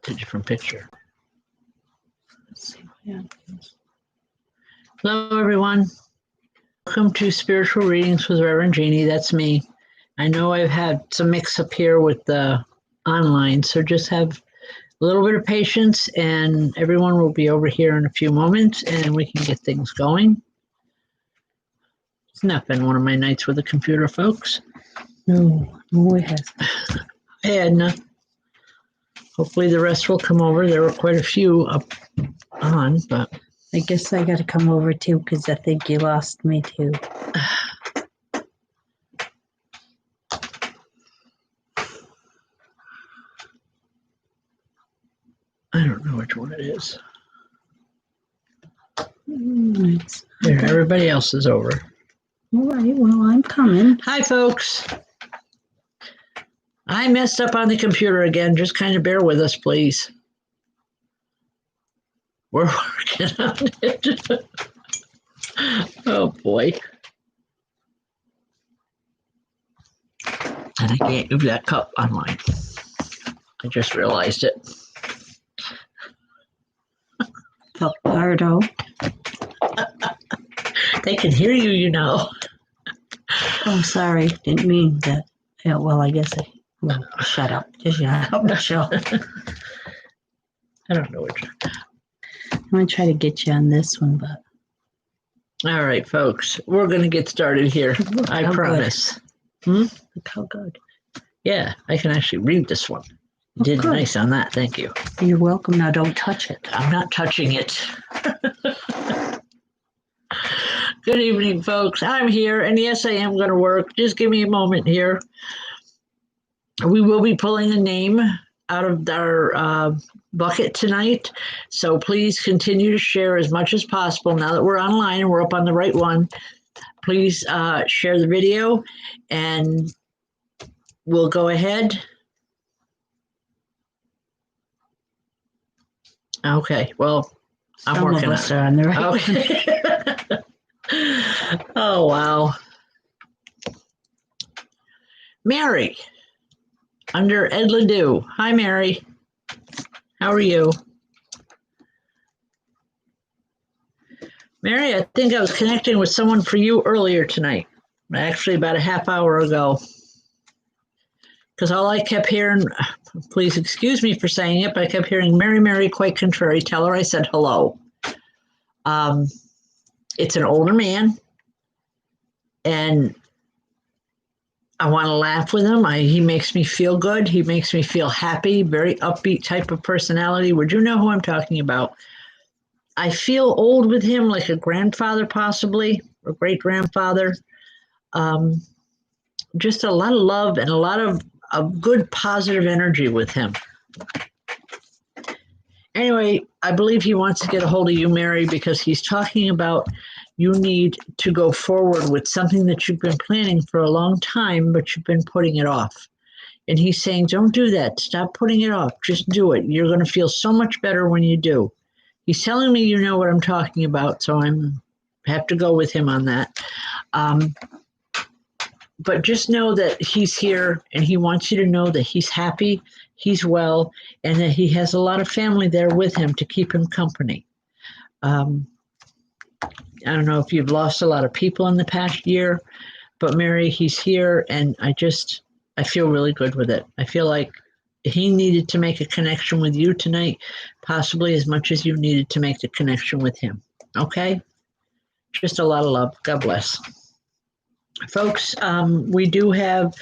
It's a different picture. Let's see what happens. Hello, everyone. Welcome to Spiritual Readings with Rev Jeanne. That's me. I know I've had some mix-up here with the online, so just have a little bit of patience, and everyone will be over here in a few moments, and we can get things going. It's not been one of my nights with the computer, folks. No, it hasn't. Hey, Edna. Hopefully the rest will come over. There were quite a few up on, but I guess I got to come over too because I think you lost me too. I don't know which one it is. It's There, everybody else is over. all right. Well, I'm coming. Hi, folks. I messed up on the computer again. Just kind of bear with us, please. We're working on it. Oh, boy. And I can't move that cup online. I just realized it. Pardo. They can hear you, you know. Oh, sorry. Didn't mean that. Yeah, well, I guess well, shut up. Just shut up, Michelle. I don't know which. I'm going to try to get you on this one, but. All right, folks. We're going to get started here. Look I how promise. Good. Look how good. Yeah, I can actually read this one. You Oh, did good. nice on that. Thank you. You're welcome. Now, don't touch it. I'm not touching it. Good evening, folks. I'm here, and yes, I am going to work. Just give me a moment here. We will be pulling a name out of our bucket tonight, so please continue to share as much as possible. Now that we're online and we're up on the right one, please share the video, and we'll go ahead. Okay, well, I'm Some working of us are on the right one. Okay. Oh, wow. Mary, under Ed Ledoux. Hi, Mary. How are you? Mary, I think I was connecting with someone for you earlier tonight, actually about a half hour ago. Because all I kept hearing, please excuse me for saying it, but I kept hearing, Mary, Mary, quite contrary. Tell her I said hello. It's an older man, and I want to laugh with him. He makes me feel good. He makes me feel happy, very upbeat type of personality. Would you know who I'm talking about? I feel old with him, like a grandfather possibly, or great-grandfather. Just a lot of love and a lot of good positive energy with him. Anyway, I believe he wants to get a hold of you, Mary, because he's talking about you need to go forward with something that you've been planning for a long time, but you've been putting it off. And he's saying, don't do that. Stop putting it off. Just do it. You're going to feel so much better when you do. He's telling me you know what I'm talking about, so I have to go with him on that. But just know that he's here, and he wants you to know that he's happy, he's well, and that he has a lot of family there with him to keep him company. I don't know if you've lost a lot of people in the past year, but Mary, he's here, and I feel really good with it. I feel like he needed to make a connection with you tonight, possibly as much as you needed to make the connection with him. Okay? Just a lot of love. God bless. Folks, we do have,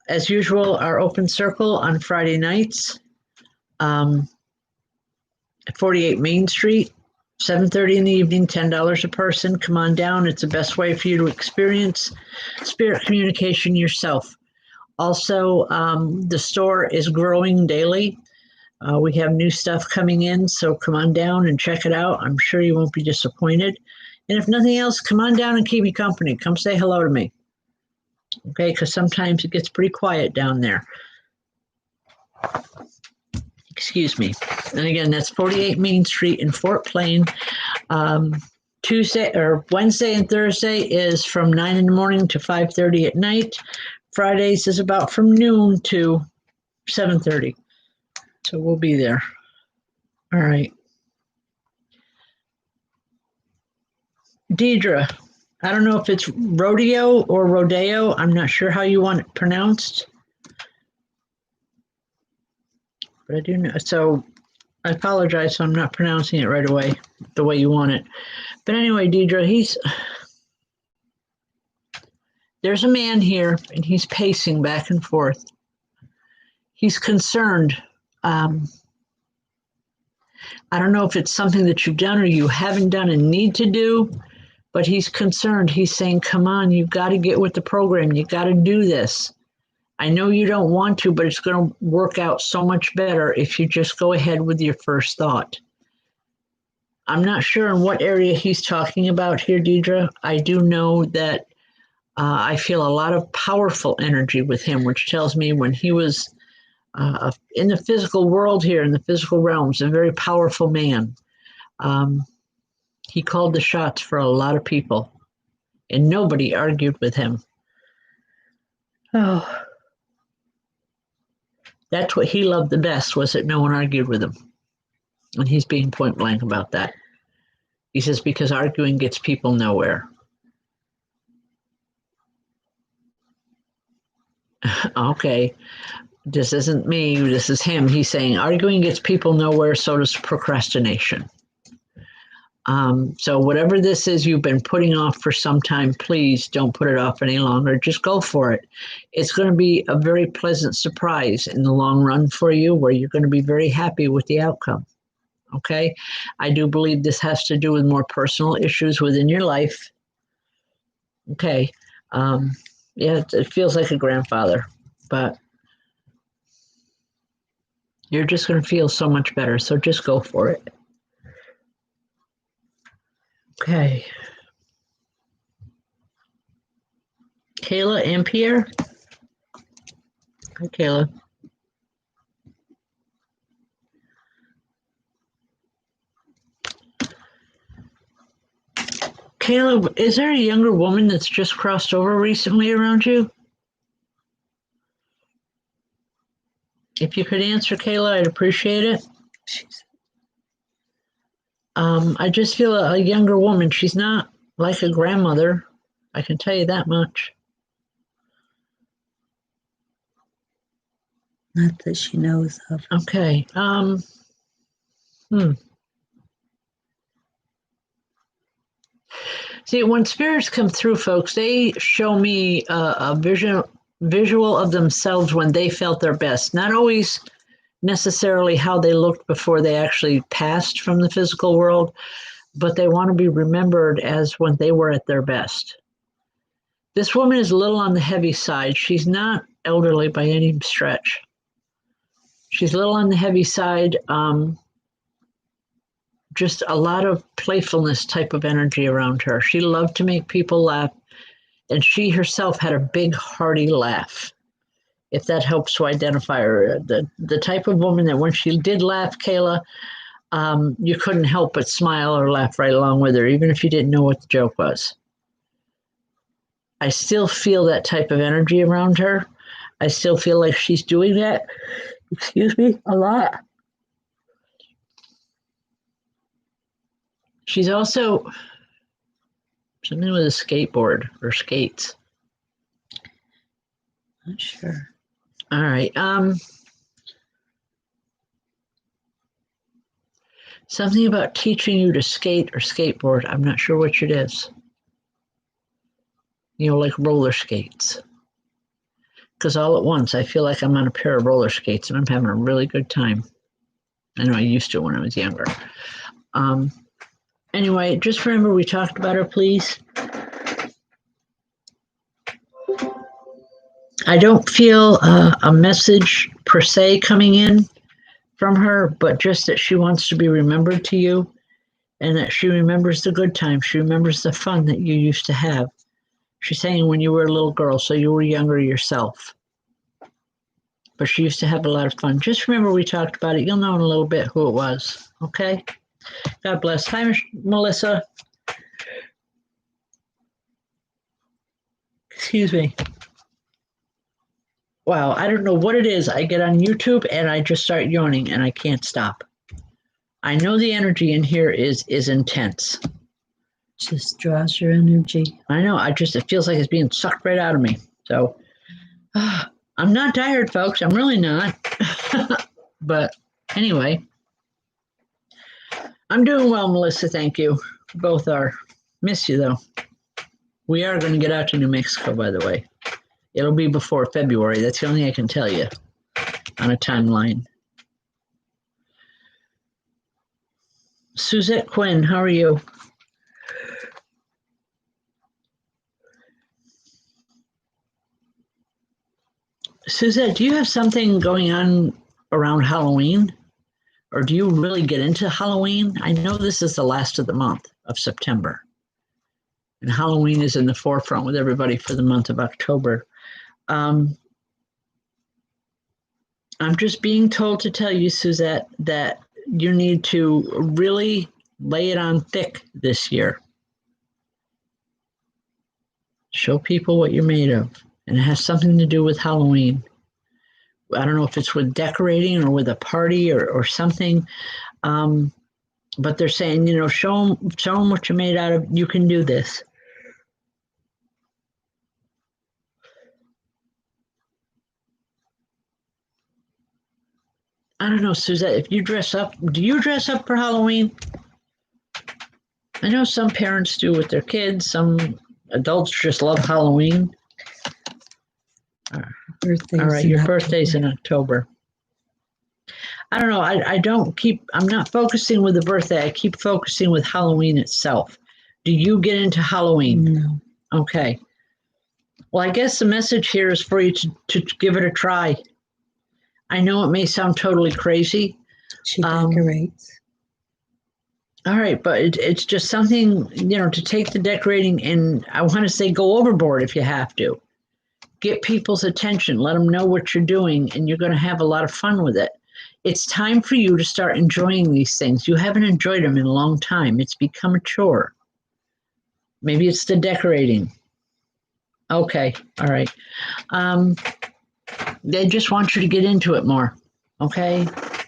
as usual, our open circle on Friday nights at 48 Main Street, 7:30 in the evening, $10 a person. Come on down. It's the best way for you to experience spirit communication yourself. Also, the store is growing daily. We have new stuff coming in, so come on down and check it out. I'm sure you won't be disappointed. And if nothing else, come on down and keep me company. Come say hello to me. Okay, because sometimes it gets pretty quiet down there. Excuse me. And again, that's 48 Main Street in Fort Plain. Wednesday and Thursday is from 9 in the morning to 5:30 at night. Fridays is about from noon to 7:30. So we'll be there. All right. Deidre, I don't know if it's rodeo or rodeo. I'm not sure how you want it pronounced, but I do know. So I apologize if I'm not pronouncing it right away the way you want it. But anyway, Deidre, there's a man here and he's pacing back and forth. He's concerned. I don't know if it's something that you've done or you haven't done and need to do, but he's concerned. He's saying, come on, you've got to get with the program. You got to do this. I know you don't want to, but it's going to work out so much better if you just go ahead with your first thought. I'm not sure in what area he's talking about here, Deidre. I do know that I feel a lot of powerful energy with him, which tells me when he was in the physical world here, in the physical realms, a very powerful man. He called the shots for a lot of people, and nobody argued with him. Oh, that's what he loved the best, was that no one argued with him. And he's being point blank about that. He says, because arguing gets people nowhere. Okay, this isn't me, this is him. He's saying arguing gets people nowhere, so does procrastination. So whatever this is you've been putting off for some time, please don't put it off any longer. Just go for it. It's going to be a very pleasant surprise in the long run for you, where you're going to be very happy with the outcome. Okay? I do believe this has to do with more personal issues within your life. Okay. Yeah, it feels like a grandfather, but you're just going to feel so much better. So just go for it. Okay. Kayla and Pierre. Hi, Kayla. Kayla, is there a younger woman that's just crossed over recently around you? If you could answer, Kayla, I'd appreciate it. I just feel a younger woman. She's not like a grandmother. I can tell you that much. Not that she knows of. Okay. See, when spirits come through, folks, they show me a visual of themselves when they felt their best. Not always necessarily how they looked before they actually passed from the physical world, but they want to be remembered as when they were at their best. This woman is a little on the heavy side. She's not elderly by any stretch. She's a little on the heavy side. Just a lot of playfulness type of energy around her. She loved to make people laugh, and she herself had a big, hearty laugh, if that helps to identify her. The type of woman that when she did laugh, Kayla, you couldn't help but smile or laugh right along with her, even if you didn't know what the joke was. I still feel that type of energy around her. I still feel like she's doing that, a lot. She's also something with a skateboard or skates. Not sure. All right. Something about teaching you to skate or skateboard. I'm not sure which it is. You know, like roller skates. Because all at once, I feel like I'm on a pair of roller skates and I'm having a really good time. I know I used to when I was younger. Anyway, just remember we talked about her, please. I don't feel a message per se coming in from her, but just that she wants to be remembered to you, and that she remembers the good times. She remembers the fun that you used to have. She's saying when you were a little girl, so you were younger yourself. But she used to have a lot of fun. Just remember we talked about it. You'll know in a little bit who it was, okay? God bless. Hi, Melissa. Excuse me. Wow, I don't know what it is. I get on YouTube and I just start yawning and I can't stop. I know the energy in here is intense. Just draws your energy. I know. It feels like it's being sucked right out of me. So I'm not tired, folks. I'm really not. But anyway, I'm doing well, Melissa. Thank you. Both are. Miss you, though. We are going to get out to New Mexico, by the way. It'll be before February. That's the only thing I can tell you on a timeline. Suzette Quinn, how are you? Suzette, do you have something going on around Halloween? Or do you really get into Halloween? I know this is the last of the month of September. And Halloween is in the forefront with everybody for the month of October. I'm just being told to tell you, Suzette, that you need to really lay it on thick this year. Show people what you're made of. And it has something to do with Halloween. I don't know if it's with decorating or with a party or something. But they're saying, show them what you're made out of. You can do this. I don't know, Suzette, if you dress up, do you dress up for Halloween? I know some parents do with their kids. Some adults just love Halloween. Birthdays. All right, your birthday's in October. I don't know. I'm not focusing with the birthday. I keep focusing with Halloween itself. Do you get into Halloween? No. Okay. Well, I guess the message here is for you to give it a try. I know it may sound totally crazy. She decorates. All right, but it's just something, to take the decorating and I want to say go overboard if you have to. Get people's attention. Let them know what you're doing, and you're going to have a lot of fun with it. It's time for you to start enjoying these things. You haven't enjoyed them in a long time. It's become a chore. Maybe it's the decorating. Okay, all right. They just want you to get into it more, okay?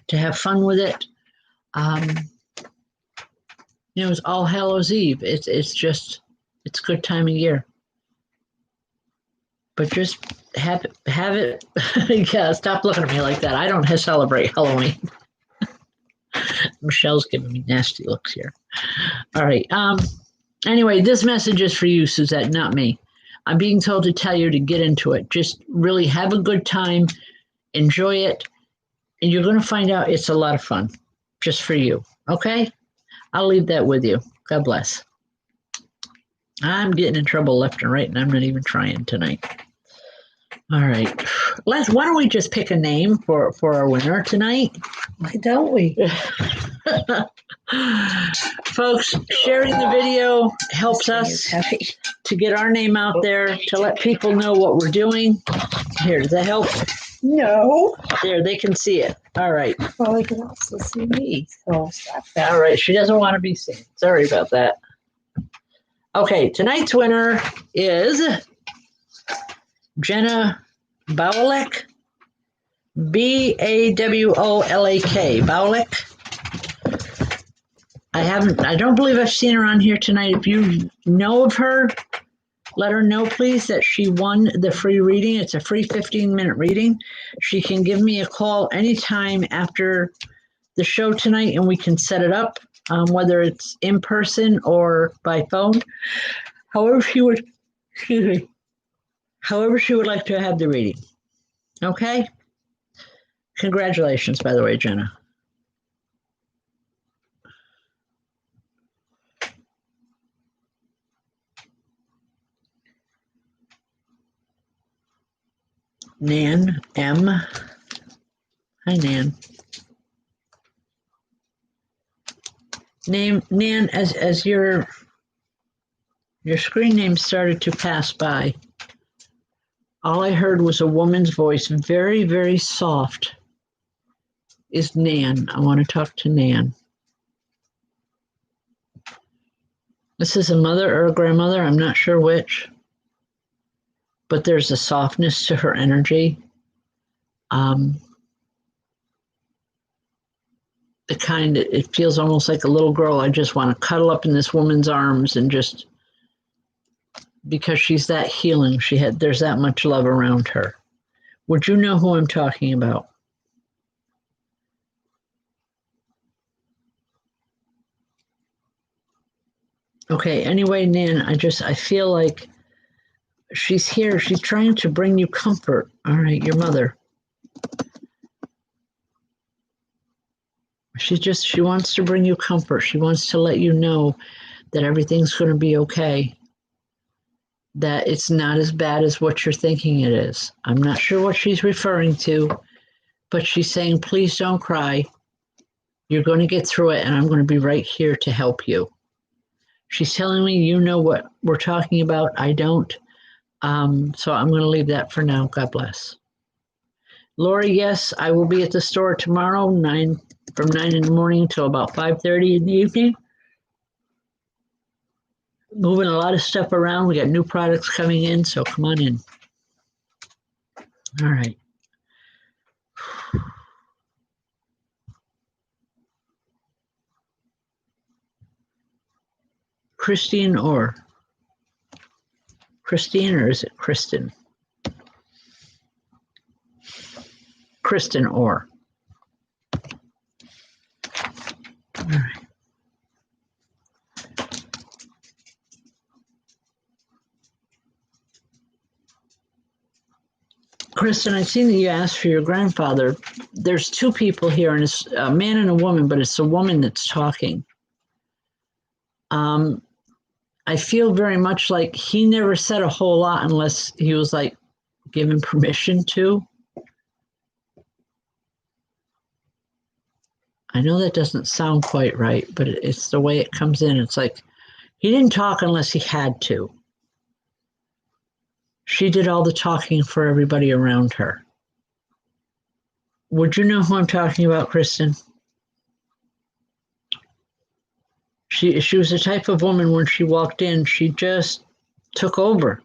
To have fun with it. It's All Hallows Eve. It's a good time of year. But just have it. Yeah, stop looking at me like that. I don't celebrate Halloween. Michelle's giving me nasty looks here. All right. Anyway, this message is for you, Suzette, not me. I'm being told to tell you to get into it. Just really have a good time, enjoy it, and you're going to find out it's a lot of fun just for you. Okay? I'll leave that with you. God bless. I'm getting in trouble left and right, and I'm not even trying tonight. All right. Why don't we just pick a name for our winner tonight? Why don't we? Folks, sharing the video helps us to get our name out there, to let people know what we're doing. Here, does that help? No. There, they can see it. All right. Well, they can also see me, so stop that. All right, she doesn't want to be seen. Sorry about that. Okay, tonight's winner is Jenna Bowlek, Bawolak. Bowlek. I don't believe I've seen her on here tonight. If you know of her, let her know, please, that she won the free reading. It's a free 15-minute reading. She can give me a call anytime after the show tonight, and we can set it up, whether it's in person or by phone. However she would like to have the reading. Okay? Congratulations, by the way, Jenna. Nan M. Hi, Nan. Nan, as your screen name started to pass by, all I heard was a woman's voice, very, very soft. Is Nan. I want to talk to Nan. This is a mother or a grandmother, I'm not sure which. But there's a softness to her energy. the kind that it feels almost like a little girl. I just want to cuddle up in this woman's arms and just, because she's that healing. There's that much love around her. Would you know who I'm talking about? Okay, anyway, Nan, I feel like she's here. She's trying to bring you comfort. All right, your mother. She wants to bring you comfort. She wants to let you know that everything's going to be okay, that it's not as bad as what you're thinking it is. I'm not sure what she's referring to, but she's saying, please don't cry. You're going to get through it, and I'm going to be right here to help you. She's telling me you know what we're talking about. I don't. So I'm going to leave that for now. God bless. Lori, yes, I will be at the store tomorrow, from 9 in the morning until about 5:30 in the evening. Moving a lot of stuff around. We got new products coming in, so come on in. All right. Christine or is it Kristen? Kristen or. All right. Kristen, I've seen that you asked for your grandfather. There's two people here, and it's a man and a woman, but it's a woman that's talking. I feel very much like he never said a whole lot unless he was like given permission to. I know that doesn't sound quite right, but it's the way it comes in. It's like he didn't talk unless he had to. She did all the talking for everybody around her. Would you know who I'm talking about, Kristen? She was the type of woman when she walked in, she just took over.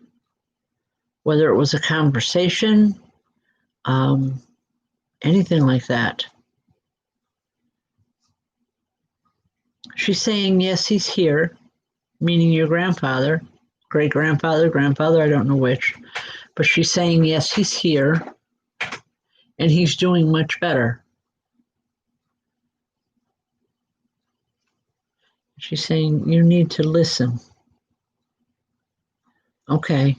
Whether it was a conversation, anything like that. She's saying, yes, he's here, meaning your grandfather, great-grandfather, grandfather, I don't know which. But she's saying, yes, he's here, and he's doing much better. She's saying, you need to listen. Okay.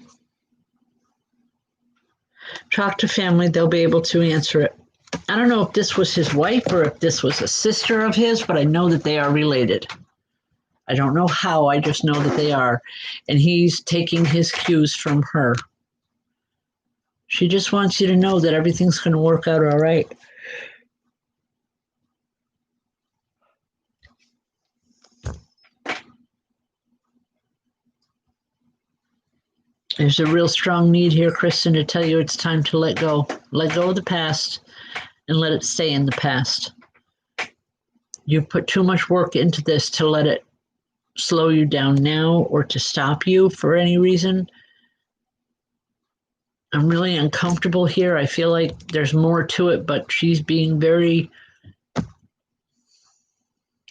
Talk to family, they'll be able to answer it. I don't know if this was his wife or if this was a sister of his, but I know that they are related. I don't know how, I just know that they are. And he's taking his cues from her. She just wants you to know that everything's going to work out all right. There's a real strong need here, Kristen, to tell you it's time to let go. Let go of the past and let it stay in the past. You put too much work into this to let it slow you down now or to stop you for any reason. I'm really uncomfortable here. I feel like there's more to it, but she's being very, I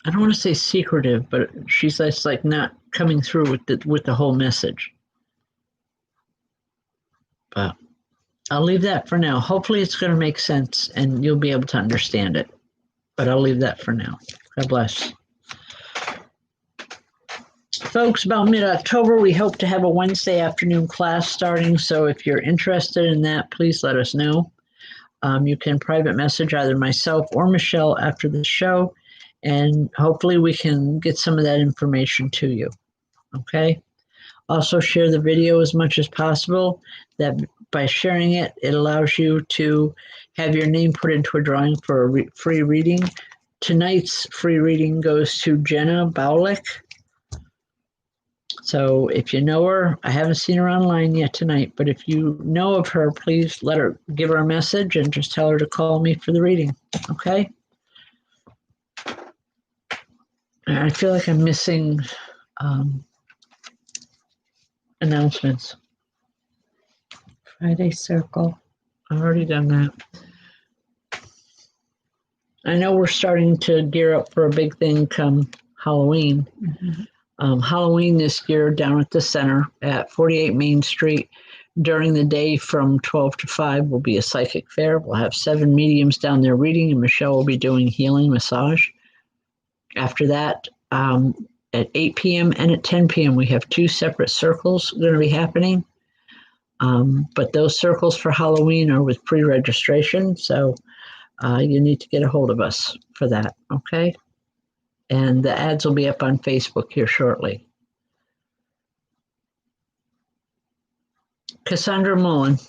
don't want to say secretive, but she's just like not coming through with the whole message. But I'll leave that for now. Hopefully it's going to make sense and you'll be able to understand it. But I'll leave that for now. God bless. Folks, about mid-October, we hope to have a Wednesday afternoon class starting. So if you're interested in that, please let us know. You can private message either myself or Michelle after the show, and hopefully we can get some of that information to you. Okay? Also share the video as much as possible. That by sharing it, it allows you to have your name put into a drawing for a free reading. Tonight's free reading goes to Jenna Baulick. So if you know her, I haven't seen her online yet tonight, but if you know of her, please give her a message and just tell her to call me for the reading, okay? And I feel like I'm missing announcements. Friday circle. I've already done that. I know we're starting to gear up for a big thing come Halloween. Halloween this year down at the center at 48 Main Street. During the day from 12 to 5 will be a psychic fair. We'll have 7 mediums down there reading, and Michelle will be doing healing massage. After that, at 8 p.m. and at 10 p.m., we have 2 separate circles going to be happening. But those circles for Halloween are with pre-registration, so you need to get a hold of us for that, okay? And the ads will be up on Facebook here shortly. Cassandra Mullen.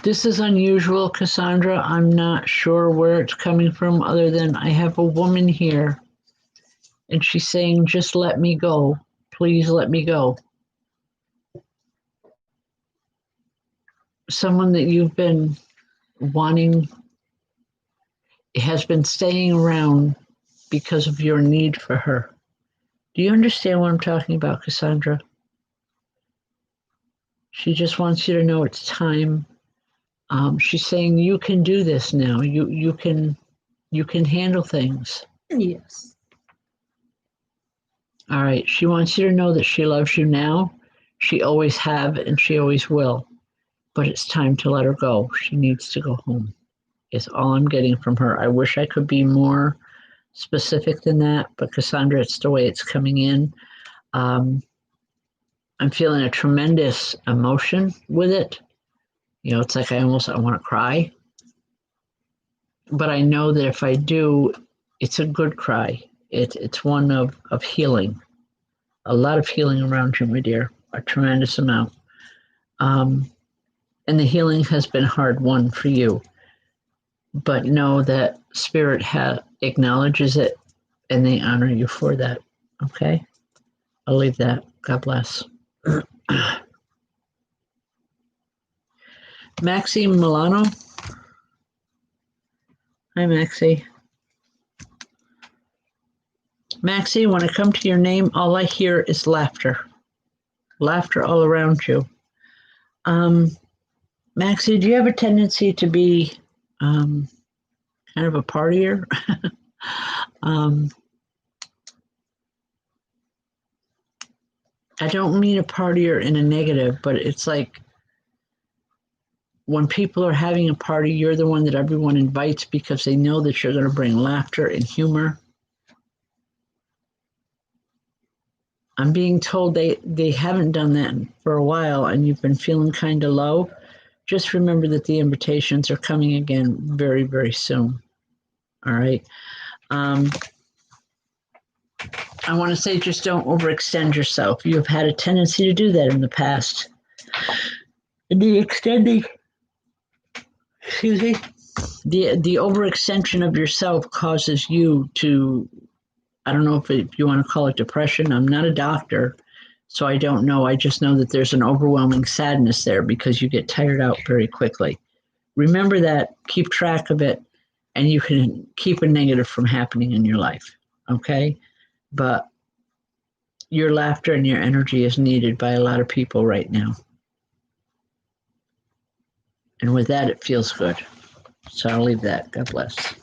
This is unusual, Cassandra. I'm not sure where it's coming from other than I have a woman here and she's saying, just let me go. Please let me go. Someone that you've been wanting has been staying around because of your need for her. Do you understand what I'm talking about, Cassandra? She just wants you to know it's time. She's saying you can do this now. You can handle things. Yes. All right. She wants you to know that she loves you now. She always have and she always will. But it's time to let her go. She needs to go home. Is all I'm getting from her. I wish I could be more specific than that, but Cassandra, it's the way it's coming in. I'm feeling a tremendous emotion with it. You know, it's like I want to cry. But I know that if I do, it's a good cry. It's one of healing. A lot of healing around you, my dear. A tremendous amount. And the healing has been hard won for you. But know that Spirit acknowledges it and they honor you for that. Okay? I'll leave that. God bless. Maxi Milano. Hi, Maxi. Maxi, when I come to your name, all I hear is laughter. Laughter all around you. Maxi, do you have a tendency to be kind of a partier? I don't mean a partier in a negative, but it's like when people are having a party, you're the one that everyone invites because they know that you're going to bring laughter and humor. I'm being told they haven't done that for a while and you've been feeling kind of low. Just remember that the invitations are coming again very, very soon. All right. I want to say just don't overextend yourself. You have had a tendency to do that in the past. The overextension of yourself causes you to, I don't know if you want to call it depression. I'm not a doctor, so I don't know. I just know that there's an overwhelming sadness there because you get tired out very quickly. Remember that, keep track of it, and you can keep a negative from happening in your life, okay? But your laughter and your energy is needed by a lot of people right now. And with that, it feels good. So I'll leave that. God bless.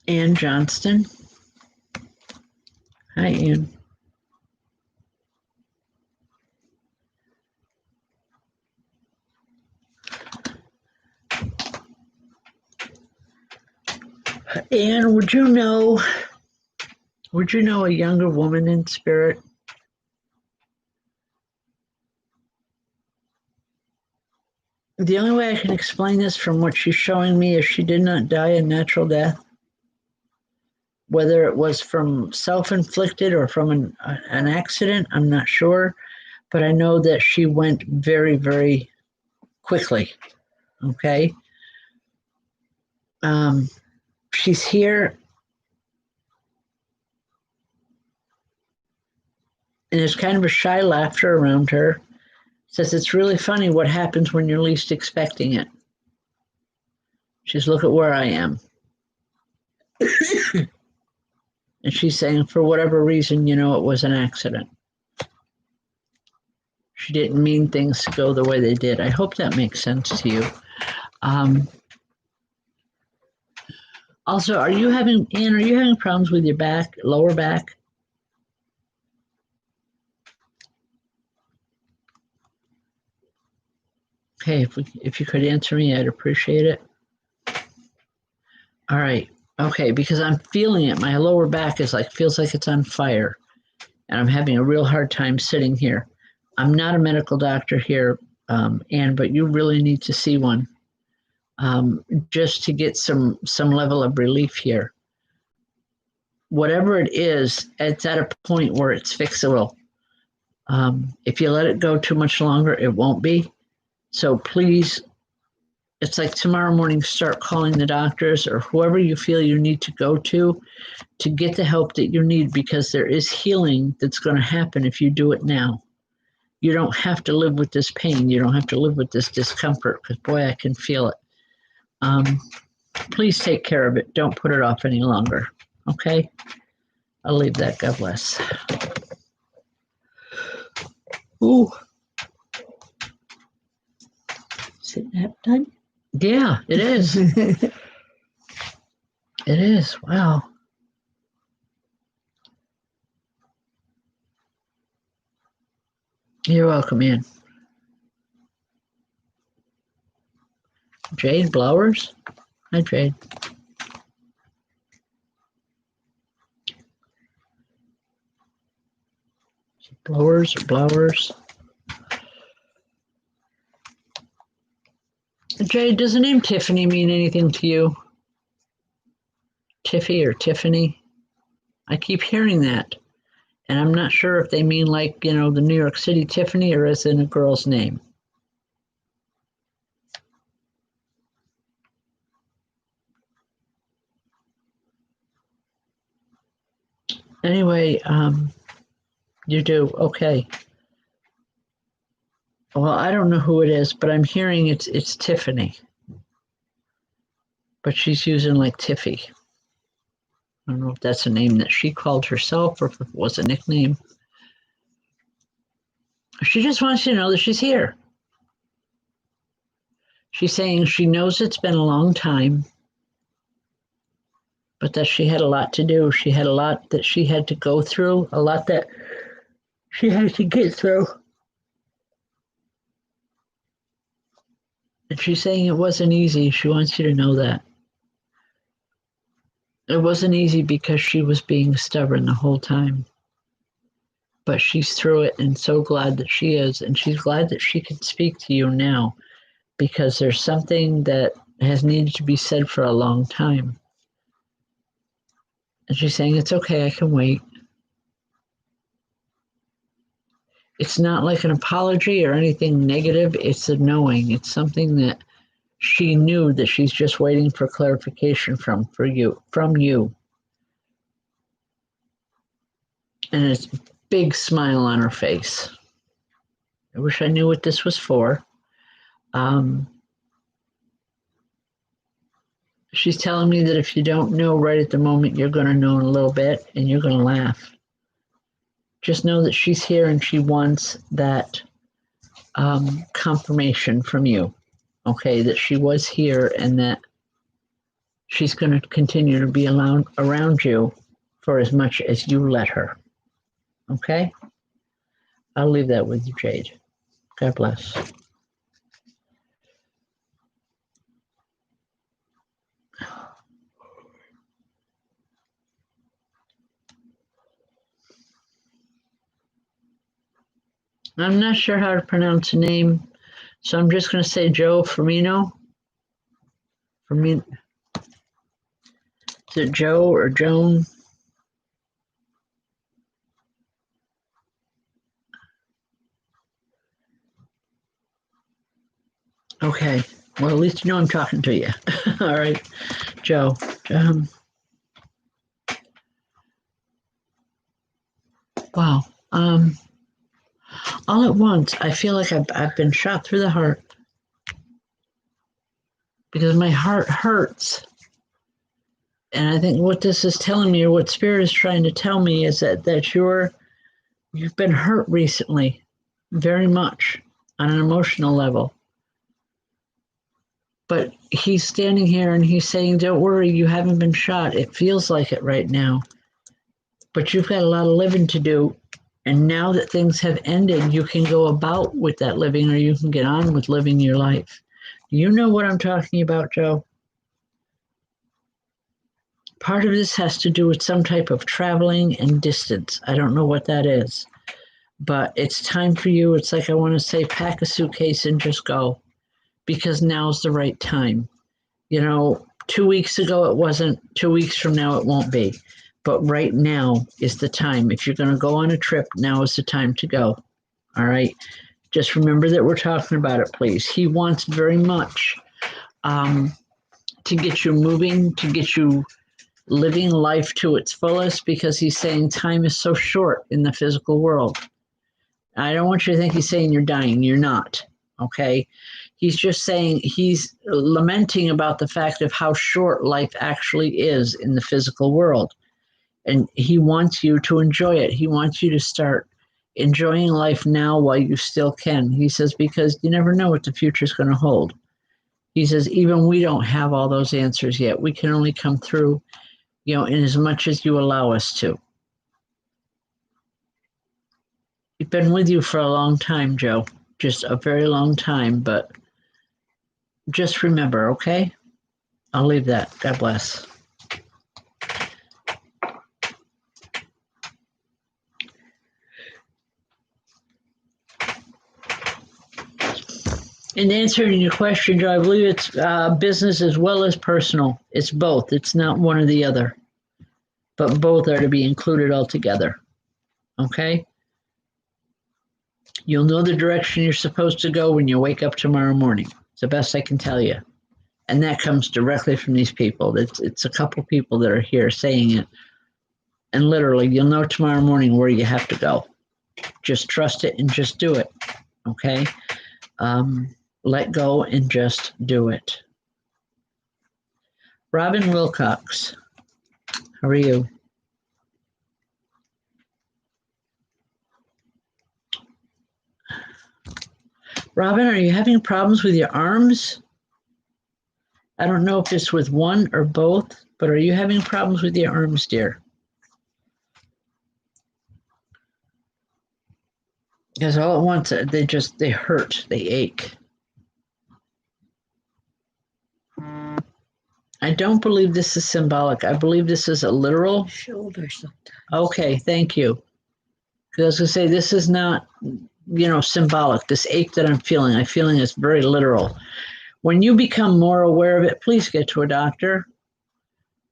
Ann Johnston. Hi, Ann. Ann, would you know a younger woman in spirit? The only way I can explain this from what she's showing me is she did not die a natural death. Whether it was from self-inflicted or from an accident, I'm not sure. But I know that she went very, very quickly. Okay? She's here. And there's kind of a shy laughter around her. Says it's really funny what happens when you're least expecting it. She says, look at where I am. And she's saying, for whatever reason, it was an accident. She didn't mean things to go the way they did. I hope that makes sense to you. Also, Ann, are you having problems with your back, lower back? Okay, if you could answer me, I'd appreciate it. All right. Okay, because I'm feeling it. My lower back feels like it's on fire, and I'm having a real hard time sitting here. I'm not a medical doctor here, Ann, but you really need to see one just to get some level of relief here. Whatever it is, it's at a point where it's fixable. If you let it go too much longer, it won't be. So please, it's like tomorrow morning, start calling the doctors or whoever you feel you need to go to get the help that you need, because there is healing that's going to happen if you do it now. You don't have to live with this pain. You don't have to live with this discomfort, because boy, I can feel it. Please take care of it. Don't put it off any longer. Okay? I'll leave that. God bless. Ooh. Is it nap time? Yeah, it is. It is. Wow. You're welcome, Ann. Jade Blowers? Hi, Jade. Blowers. Jade, does the name Tiffany mean anything to you? Tiffy or Tiffany? I keep hearing that. And I'm not sure if they mean the New York City Tiffany or as in a girl's name. Anyway, you do. Okay. Well, I don't know who it is, but I'm hearing it's Tiffany. But she's using Tiffy. I don't know if that's a name that she called herself or if it was a nickname. She just wants you to know that she's here. She's saying she knows it's been a long time, but that she had a lot to do. She had a lot that she had to go through, a lot that she had to get through. And she's saying it wasn't easy. She wants you to know that. It wasn't easy because she was being stubborn the whole time. But she's through it and so glad that she is. And she's glad that she can speak to you now because there's something that has needed to be said for a long time. And she's saying, it's okay, I can wait. It's not like an apology or anything negative. It's a knowing. It's something that she knew that she's just waiting for clarification from you. And it's a big smile on her face. I wish I knew what this was for. She's telling me that if you don't know right at the moment, you're going to know in a little bit and you're going to laugh. Just know that she's here and she wants that confirmation from you. Okay, that she was here and that she's going to continue to be around you for as much as you let her. Okay? I'll leave that with you, Jade. God bless. I'm not sure how to pronounce the name, so I'm just going to say Joe Firmino. Is it Joe or Joan? Okay. Well, at least you know I'm talking to you. All right, Joe. Wow. Um, all at once, I feel like I've been shot through the heart because my heart hurts. And I think what this is telling me, or what Spirit is trying to tell me, is that you've been hurt recently, very much on an emotional level. But he's standing here and he's saying, "Don't worry, you haven't been shot. It feels like it right now, but you've got a lot of living to do. And now that things have ended, you can go about with that living, or you can get on with living your life." Do you know what I'm talking about, Joe? Part of this has to do with some type of traveling and distance. I don't know what that is, but it's time for you. It's like I want to say, pack a suitcase and just go, because now's the right time. 2 weeks ago it wasn't, 2 weeks from now it won't be. But right now is the time. If you're going to go on a trip, now is the time to go. All right? Just remember that we're talking about it, please. He wants very much to get you moving, to get you living life to its fullest, because he's saying time is so short in the physical world. I don't want you to think he's saying you're dying. You're not, okay? He's just saying, he's lamenting about the fact of how short life actually is in the physical world. And he wants you to enjoy it. He wants you to start enjoying life now while you still can. He says, because you never know what the future is going to hold. He says, even we don't have all those answers yet. We can only come through, in as much as you allow us to. We've been with you for a long time, Joe. Just a very long time, but just remember, okay? I'll leave that. God bless. In answering your question, Joe, I believe it's business as well as personal. It's both. It's not one or the other, but both are to be included altogether. Okay? You'll know the direction you're supposed to go when you wake up tomorrow morning. It's the best I can tell you. And that comes directly from these people. It's a couple people that are here saying it. And literally, you'll know tomorrow morning where you have to go. Just trust it and just do it. Okay? Let go and just do it. Robin Wilcox, how are you? Robin, are you having problems with your arms? I don't know if it's with one or both, but are you having problems with your arms, dear? Because all at once, they hurt, they ache. I don't believe this is symbolic. I believe this is a literal. Shoulder sometimes. Okay, thank you. Because I was going to say, this is not, symbolic. This ache that I'm feeling is very literal. When you become more aware of it, please get to a doctor.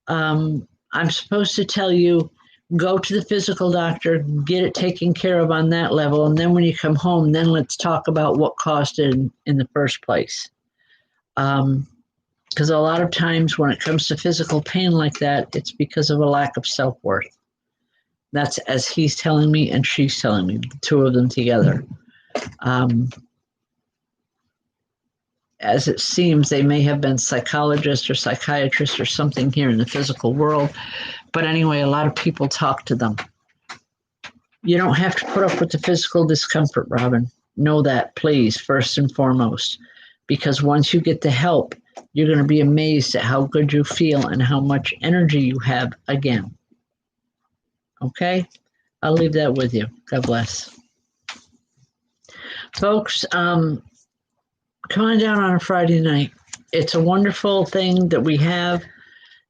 I'm supposed to tell you, go to the physical doctor, get it taken care of on that level. And then when you come home, then let's talk about what caused it in the first place. Because a lot of times when it comes to physical pain like that, it's because of a lack of self-worth. That's as he's telling me and she's telling me, the two of them together. As it seems, they may have been psychologists or psychiatrists or something here in the physical world. But anyway, a lot of people talk to them. You don't have to put up with the physical discomfort, Robin. Know that, please, first and foremost. Because once you get the help, you're going to be amazed at how good you feel and how much energy you have again. Okay? I'll leave that with you. God bless. Folks, come on down on a Friday night. It's a wonderful thing that we have.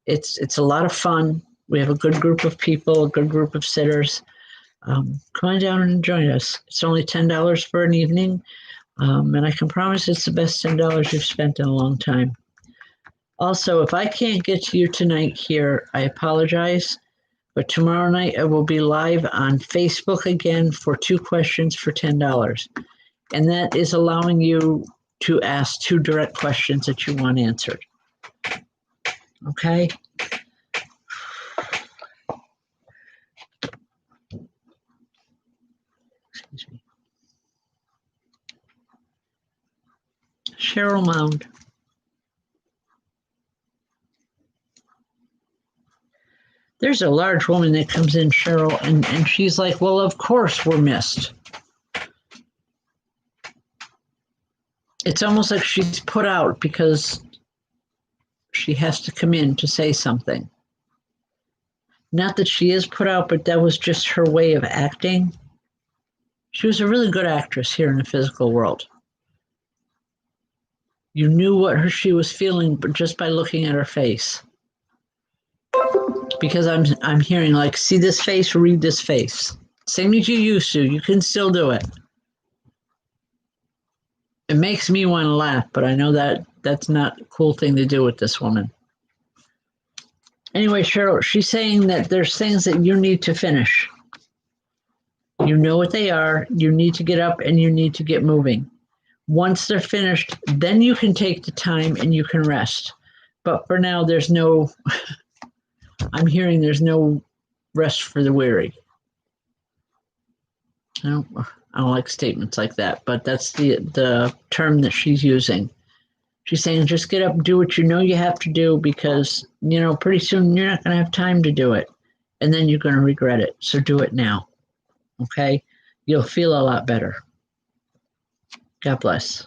It's a lot of fun. We have a good group of people, a good group of sitters. Come on down and join us. It's only $10 for an evening. And I can promise it's the best $10 you've spent in a long time. Also, if I can't get to you tonight here, I apologize. But tomorrow night I will be live on Facebook again for 2 questions for $10. And that is allowing you to ask 2 direct questions that you want answered. Okay? Excuse me. Cheryl Mound. There's a large woman that comes in, Cheryl, and she's like, well, of course we're missed. It's almost like she's put out because she has to come in to say something. Not that she is put out, but that was just her way of acting. She was a really good actress here in the physical world. You knew what she was feeling, but just by looking at her face. Because I'm hearing like, see this face, read this face. Same as you used to. You can still do it. It makes me want to laugh, but I know that that's not a cool thing to do with this woman. Anyway, Cheryl, she's saying that there's things that you need to finish. You know what they are. You need to get up and you need to get moving. Once they're finished, then you can take the time and you can rest. But for now, there's no, I'm hearing there's no rest for the weary. I don't like statements like that, but that's the term that she's using. She's saying, just get up and do what you know you have to do because, pretty soon you're not going to have time to do it. And then you're going to regret it. So do it now. Okay? You'll feel a lot better. God bless.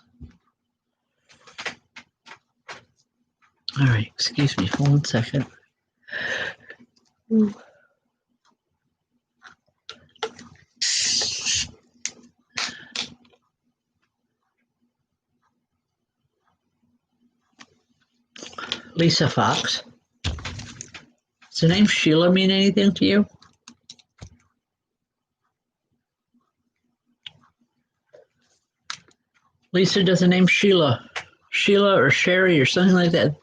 All right. Excuse me for 1 second. Lisa Fox. Does the name Sheila mean anything to you? Lisa, does the name Sheila or Sherry or something like that,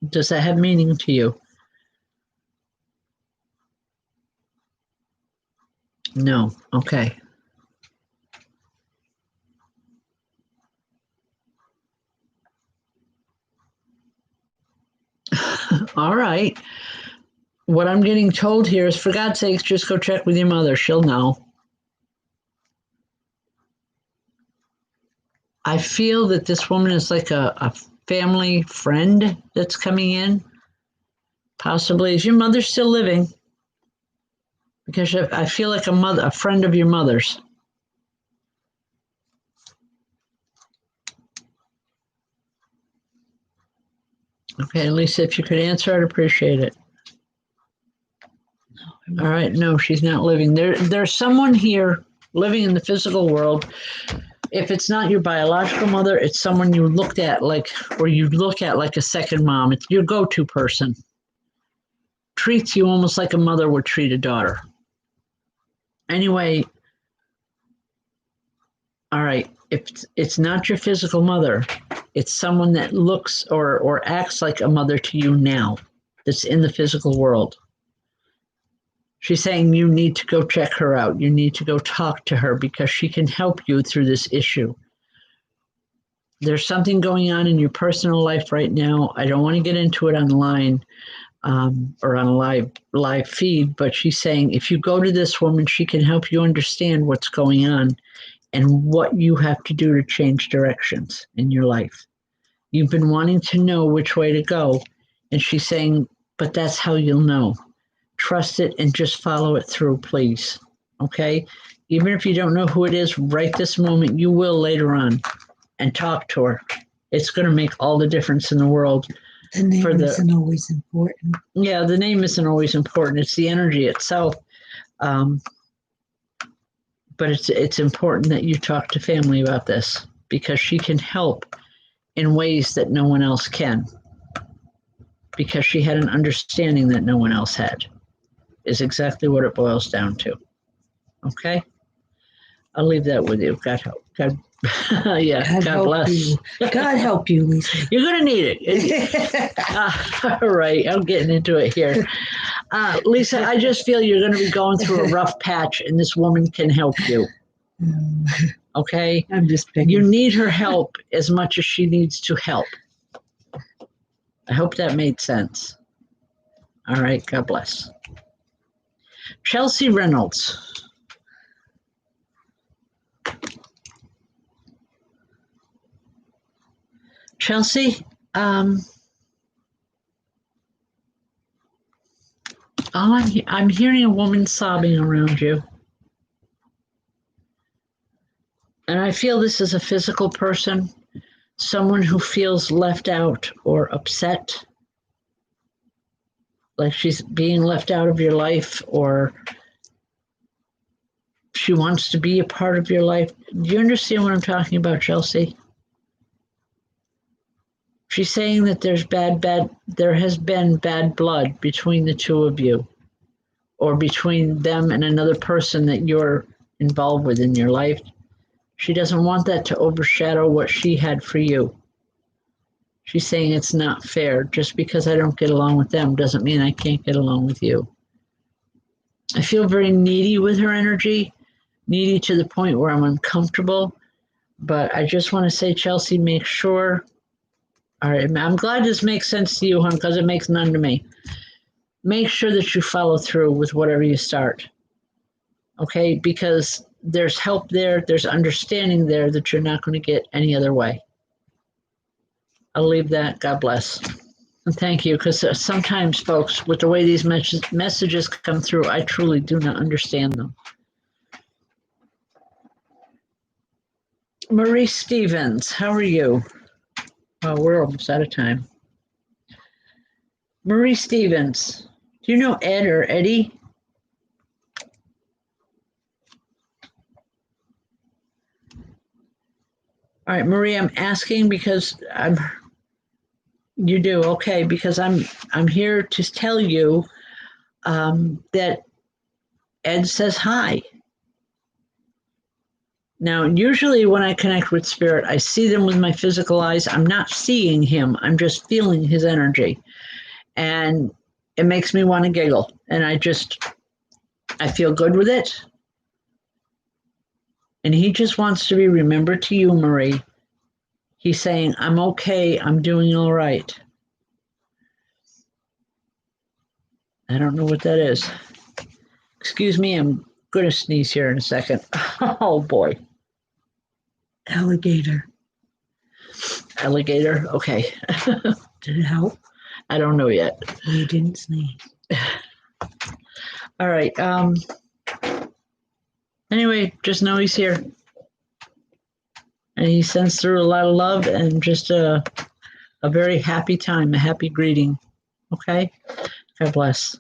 does that have meaning to you? No. Okay. All right. What I'm getting told here is, for God's sakes, just go check with your mother. She'll know. I feel that this woman is like a family friend that's coming in. Possibly. Is your mother still living? Because I feel like a friend of your mother's. Okay, Lisa, if you could answer, I'd appreciate it. All right, no, she's not living. There's someone here living in the physical world. If it's not your biological mother, it's someone you look at like a second mom. It's your go-to person. Treats you almost like a mother would treat a daughter. Anyway, all right, if it's not your physical mother, it's someone that looks or acts like a mother to you now that's in the physical world. She's saying you need to go check her out. You need to go talk to her because she can help you through this issue. There's something going on in your personal life right now. I don't want to get into it online or on a live feed, but she's saying if you go to this woman, she can help you understand what's going on and what you have to do to change directions in your life. You've been wanting to know which way to go, and she's saying, but that's how you'll know. Trust it and just follow it through, please. Okay? Even if you don't know who it is right this moment, you will later on, and talk to her. It's going to make all the difference in the world. The name isn't always important. Yeah, the name isn't always important. It's the energy itself. But it's important that you talk to family about this because she can help in ways that no one else can. Because she had an understanding that no one else had. Is exactly what it boils down to. Okay? I'll leave that with you. God help. God bless. You. God help you, Lisa. You're going to need it. All right. I'm getting into it here. Lisa, I just feel you're going to be going through a rough patch and this woman can help you. Okay? I'm just picking. You need her help as much as she needs to help. I hope that made sense. All right. God bless. Chelsea Reynolds. Chelsea, I'm hearing a woman sobbing around you. And I feel this is a physical person, someone who feels left out or upset, like she's being left out of your life, or she wants to be a part of your life. Do you understand what I'm talking about, Chelsea? She's saying that there has been bad blood between the two of you, or between them and another person that you're involved with in your life. She doesn't want that to overshadow what she had for you. She's saying it's not fair. Just because I don't get along with them doesn't mean I can't get along with you. I feel very needy with her energy, needy to the point where I'm uncomfortable. But I just want to say, Chelsea, make sure. All right, I'm glad this makes sense to you, hon, because it makes none to me. Make sure that you follow through with whatever you start. Okay? Because there's help there, there's understanding there that you're not going to get any other way. I'll leave that. God bless. And thank you, because sometimes, folks, with the way these messages come through, I truly do not understand them. Marie Stevens, how are you? Oh, we're almost out of time. Marie Stevens, do you know Ed or Eddie? All right, Marie, I'm asking because you do, okay, because I'm here to tell you that Ed says hi. Now, usually when I connect with spirit, I see them with my physical eyes. I'm not seeing him. I'm just feeling his energy. And it makes me want to giggle. And I feel good with it. And he just wants to be remembered to you, Marie. He's saying, I'm okay. I'm doing all right. I don't know what that is. Excuse me. I'm going to sneeze here in a second. Oh, boy. Alligator. Alligator? Okay. Did it help? I don't know yet. You didn't sneeze. All right. Anyway, just know he's here. And he sends through a lot of love and just a very happy time, a happy greeting. Okay? God bless.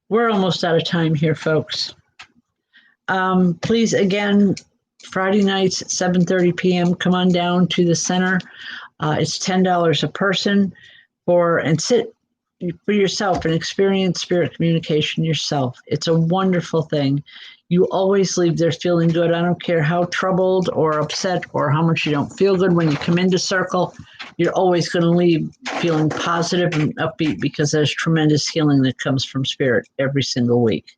We're almost out of time here, folks. Please, again, Friday nights at 7:30 p.m., come on down to the center. It's $10 a person and sit for yourself and experience spirit communication yourself. It's a wonderful thing. You always leave there feeling good. I don't care how troubled or upset or how much you don't feel good when you come into Circle. You're always going to leave feeling positive and upbeat because there's tremendous healing that comes from spirit every single week.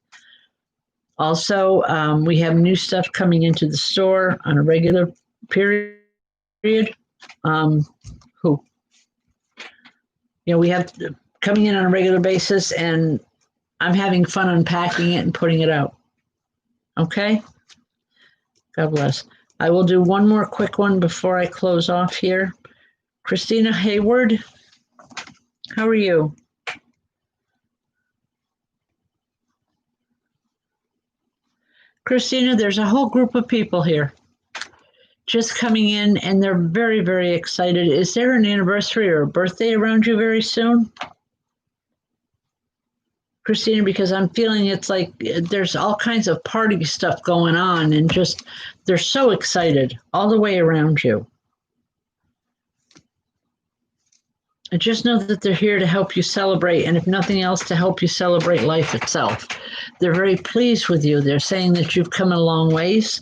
Also, we have new stuff coming into the store on a regular period. We have coming in on a regular basis, and I'm having fun unpacking it and putting it out. Okay? God bless. I will do one more quick one before I close off here. Christina Hayward, how are you? Christina, there's a whole group of people here just coming in, and they're very, very excited. Is there an anniversary or a birthday around you very soon? Christina, because I'm feeling it's like there's all kinds of party stuff going on, and just they're so excited all the way around you. I just know that they're here to help you celebrate, and if nothing else, to help you celebrate life itself. They're very pleased with you. They're saying that you've come a long ways,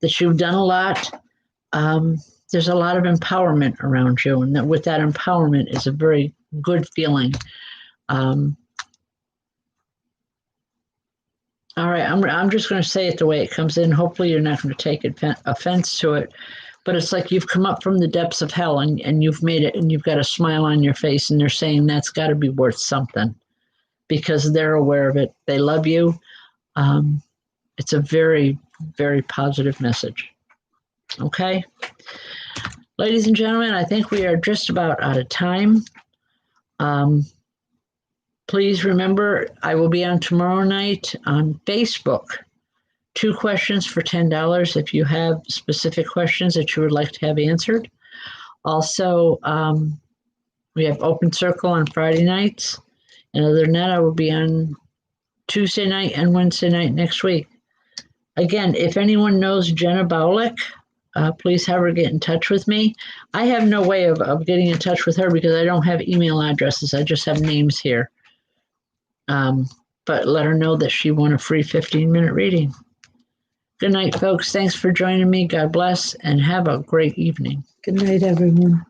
that you've done a lot. There's a lot of empowerment around you, and that with that empowerment is a very good feeling. All right, I'm just going to say it the way it comes in. Hopefully you're not going to take offense to it. But it's like you've come up from the depths of hell and you've made it, and you've got a smile on your face, and they're saying that's got to be worth something because they're aware of it. They love you. It's a very, very positive message. Okay? Ladies and gentlemen, I think we are just about out of time. Please remember, I will be on tomorrow night on Facebook. 2 questions for $10 if you have specific questions that you would like to have answered. Also, we have Open Circle on Friday nights. And other than that, I will be on Tuesday night and Wednesday night next week. Again, if anyone knows Jenna Baulick, please have her get in touch with me. I have no way of getting in touch with her because I don't have email addresses. I just have names here. But let her know that she won a free 15-minute reading. Good night, folks. Thanks for joining me. God bless and have a great evening. Good night, everyone.